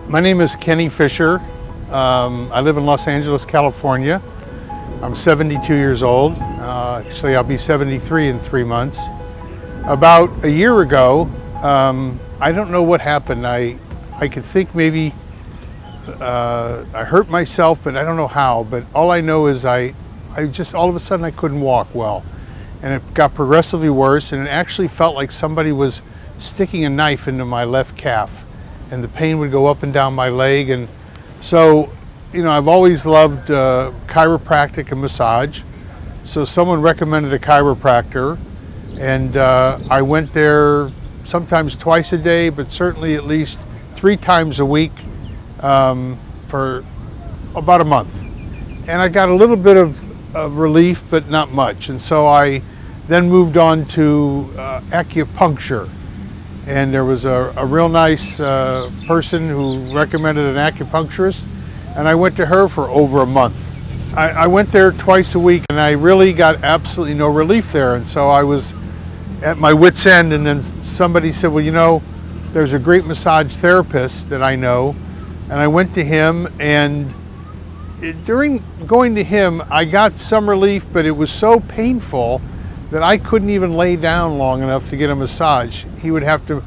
My name is Kenny Fisher. I live in Los Angeles, California. I'm 72 years old. Actually, I'll be 73 in 3 months. About a year ago, I don't know what happened. I could think maybe I hurt myself, but I don't know how. But all I know is I just all of a sudden I couldn't walk well. And it got progressively worse, and it actually felt like somebody was sticking a knife into my left calf. And the pain would go up and down my leg. And so, you know, I've always loved chiropractic and massage. So someone recommended a chiropractor, and I went there sometimes twice a day, but certainly at least 3 times a week for about a month. And I got a little bit of relief, but not much. And so I then moved on to acupuncture. And there was a real nice person who recommended an acupuncturist, and I went to her for over a month. I went there twice a week, and I really got absolutely no relief there. And so I was at my wit's end, and then somebody said, well, you know, there's a great massage therapist that I know. And I went to him, and during going to him, I got some relief, but it was so painful that I couldn't even lay down long enough to get a massage. He would have to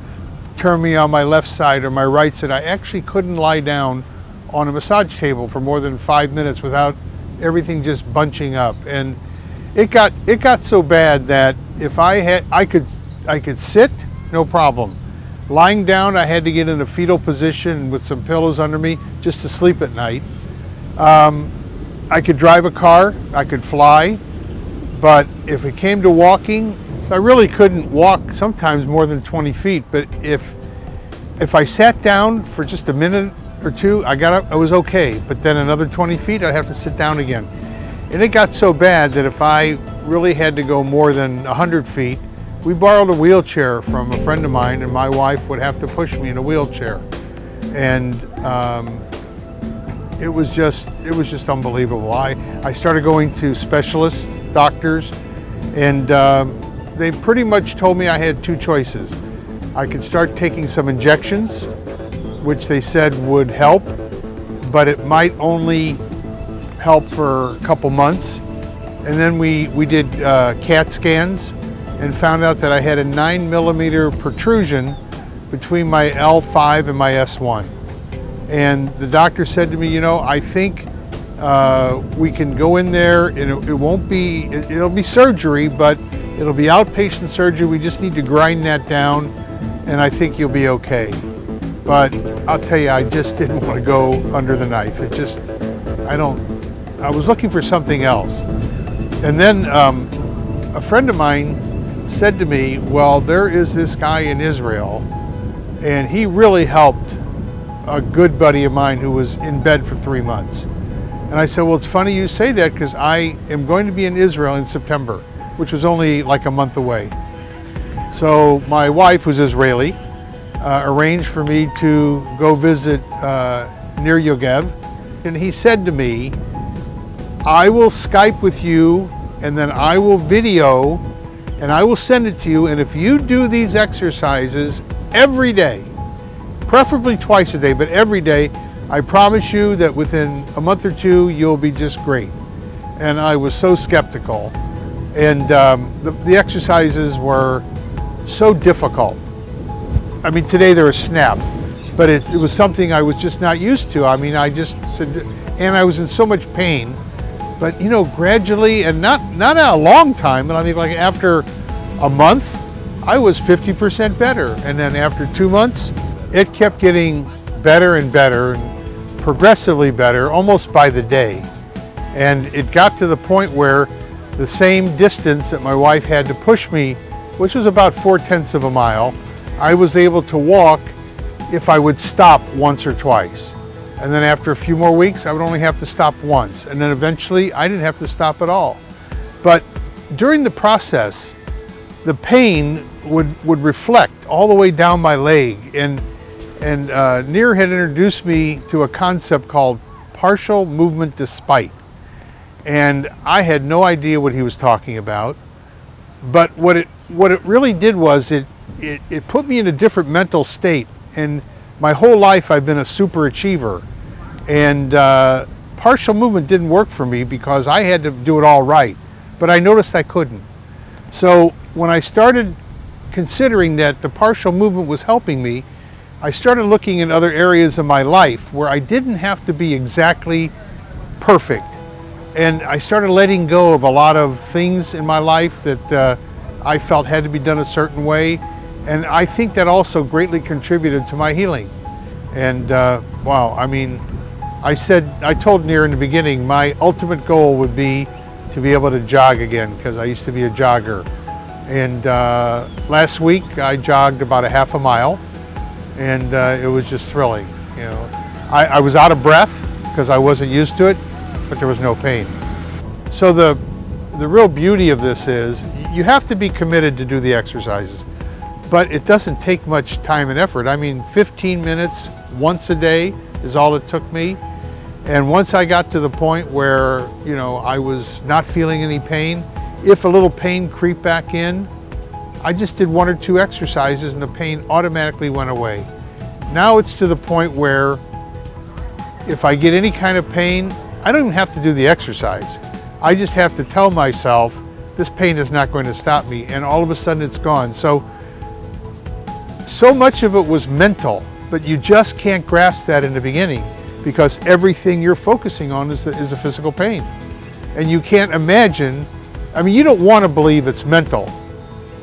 turn me on my left side or my right side. I actually couldn't lie down on a massage table for more than 5 minutes without everything just bunching up. And it got so bad that if I could sit, no problem. Lying down, I had to get in a fetal position with some pillows under me just to sleep at night. I could drive a car, I could fly, but if it came to walking, I really couldn't walk sometimes more than 20 feet. But if I sat down for just a minute or two, I was okay. But then another 20 feet, I'd have to sit down again. And it got so bad that if I really had to go more than 100 feet, we borrowed a wheelchair from a friend of mine, and my wife would have to push me in a wheelchair. And it was just unbelievable. I started going to specialists, doctors, and they pretty much told me I had 2 choices. I could start taking some injections, which they said would help, but it might only help for a couple months. And then we did CAT scans and found out that I had a 9-millimeter protrusion between my L5 and my S1. And the doctor said to me, you know, I think we can go in there, and it'll be surgery, but it'll be outpatient surgery. We just need to grind that down, and I think you'll be okay. But I'll tell you, I just didn't want to go under the knife. I was looking for something else. And then a friend of mine said to me, well, there is this guy in Israel, and he really helped a good buddy of mine who was in bed for 3 months. And I said, well, it's funny you say that, because I am going to be in Israel in September, which was only like a month away. So my wife, who's Israeli, arranged for me to go visit near Yogev. And he said to me, I will Skype with you, and then I will video, and I will send it to you. And if you do these exercises every day, preferably twice a day, but every day, I promise you that within a month or 2, you'll be just great. And I was so skeptical. And the exercises were so difficult. I mean, today they're a snap, but it was something I was just not used to. I mean, I just said, and I was in so much pain. But, you know, gradually, and not a long time, but I think like after a month, I was 50% better. And then after 2 months, it kept getting better and better, and progressively better, almost by the day. And it got to the point where the same distance that my wife had to push me, which was about 4/10 of a mile, I was able to walk if I would stop once or twice. And then after a few more weeks, I would only have to stop once. And then eventually, I didn't have to stop at all. But during the process, the pain would reflect all the way down my leg. And Nir had introduced me to a concept called partial movement despite. And I had no idea what he was talking about. But what it really did was it put me in a different mental state. And my whole life I've been a super achiever, and partial movement didn't work for me because I had to do it all right, but I noticed I couldn't. So when I started considering that the partial movement was helping me, I started looking in other areas of my life where I didn't have to be exactly perfect. And I started letting go of a lot of things in my life that I felt had to be done a certain way. And I think that also greatly contributed to my healing. And wow, I mean, I told Nir in the beginning, my ultimate goal would be to be able to jog again, because I used to be a jogger. And last week I jogged about a half a mile, and it was just thrilling. You know, I was out of breath because I wasn't used to it, but there was no pain. So the real beauty of this is you have to be committed to do the exercises, but it doesn't take much time and effort. I mean, 15 minutes once a day is all it took me. And once I got to the point where, you know, I was not feeling any pain, if a little pain creeped back in, I just did 1 or 2 exercises and the pain automatically went away. Now it's to the point where if I get any kind of pain, I don't even have to do the exercise. I just have to tell myself, this pain is not going to stop me, and all of a sudden it's gone. So much of it was mental, but you just can't grasp that in the beginning because everything you're focusing on is the physical pain. And you can't imagine, I mean, you don't want to believe it's mental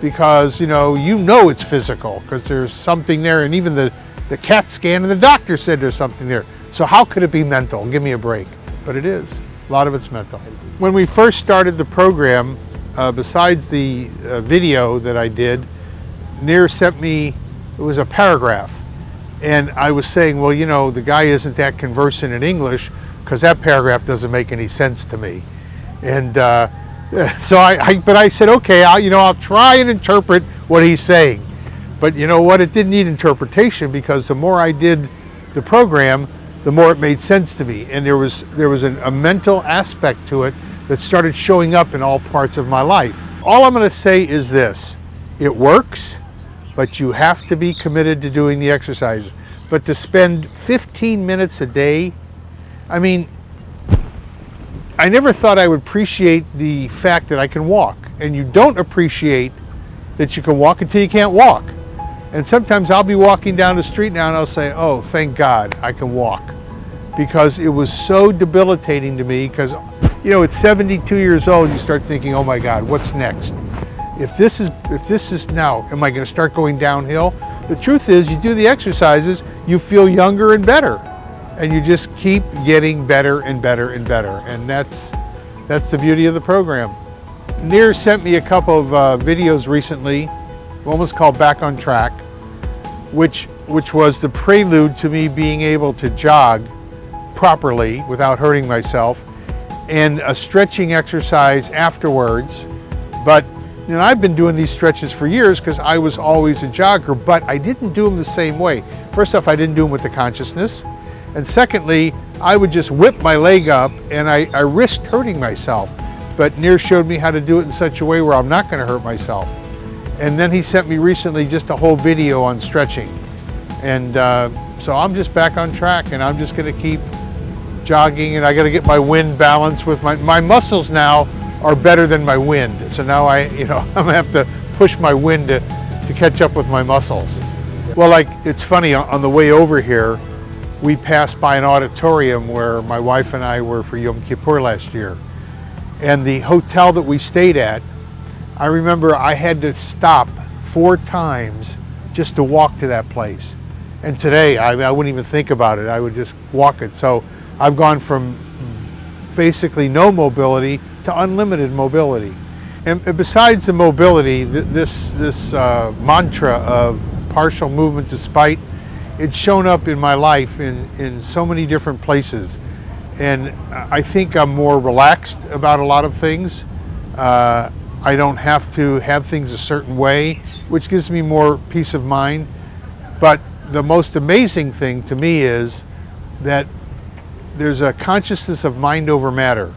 because, you know it's physical because there's something there, and even the CAT scan and the doctor said there's something there. So how could it be mental? Give me a break. But it is. A lot of it's mental. When we first started the program, besides the video that I did, Nir sent me, it was a paragraph. And I was saying, well, you know, the guy isn't that conversant in English because that paragraph doesn't make any sense to me. And so I said, okay, I'll try and interpret what he's saying. But you know what? It didn't need interpretation because the more I did the program, the more it made sense to me. And there was a mental aspect to it that started showing up in all parts of my life. All I'm going to say is this: it works, but you have to be committed to doing the exercise. But to spend 15 minutes a day, I mean, I never thought I would appreciate the fact that I can walk. And you don't appreciate that you can walk until you can't walk. And sometimes I'll be walking down the street now and I'll say, oh, thank God I can walk. Because it was so debilitating to me because, you know, at 72 years old, you start thinking, oh my God, what's next? If this is now, am I going to start going downhill? The truth is, you do the exercises, you feel younger and better. And you just keep getting better and better and better. And that's the beauty of the program. Nir sent me a couple of videos recently. One was called Back on Track, which was the prelude to me being able to jog properly without hurting myself, and a stretching exercise afterwards. But you know, I've been doing these stretches for years because I was always a jogger, but I didn't do them the same way. First off, I didn't do them with the consciousness. And secondly, I would just whip my leg up and I risked hurting myself. But Nir showed me how to do it in such a way where I'm not going to hurt myself. And then he sent me recently just a whole video on stretching. And so I'm just back on track, and I'm just going to keep jogging, and I got to get my wind balance with my muscles now are better than my wind. So now I'm going to have to push my wind to catch up with my muscles. Well, like, it's funny, on the way over here, we passed by an auditorium where my wife and I were for Yom Kippur last year. And the hotel that we stayed at, I remember I had to stop 4 times just to walk to that place. And today, I wouldn't even think about it. I would just walk it. So I've gone from basically no mobility to unlimited mobility. And besides the mobility, this mantra of partial movement despite, it's shown up in my life in so many different places. And I think I'm more relaxed about a lot of things. I don't have to have things a certain way, which gives me more peace of mind. But the most amazing thing to me is that there's a consciousness of mind over matter.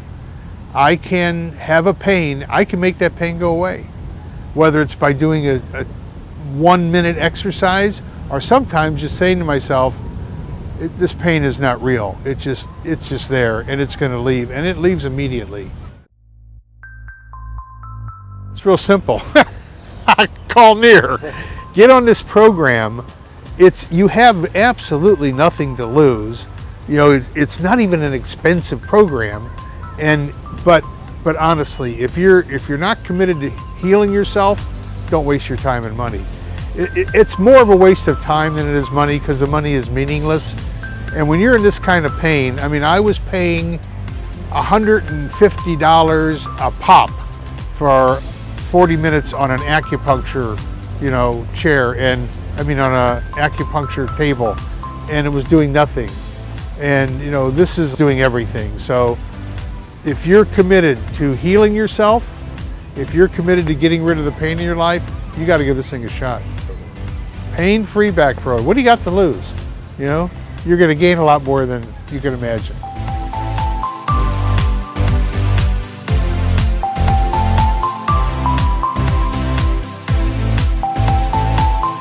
I can have a pain, I can make that pain go away. Whether it's by doing a 1-minute exercise or sometimes just saying to myself, this pain is not real. It's just there, and it's going to leave, and it leaves immediately. It's real simple. Call near. Get on this program. You have absolutely nothing to lose. You know, it's not even an expensive program, but honestly, if you're not committed to healing yourself, don't waste your time and money. It's more of a waste of time than it is money, because the money is meaningless. And when you're in this kind of pain, I mean, I was paying $150 a pop for 40 minutes on an acupuncture, you know, chair, and on an acupuncture table, and it was doing nothing. And you know, this is doing everything. So if you're committed to healing yourself, if you're committed to getting rid of the pain in your life, you got to give this thing a shot. Pain-free back road. What do you got to lose? You know, you're going to gain a lot more than you can imagine.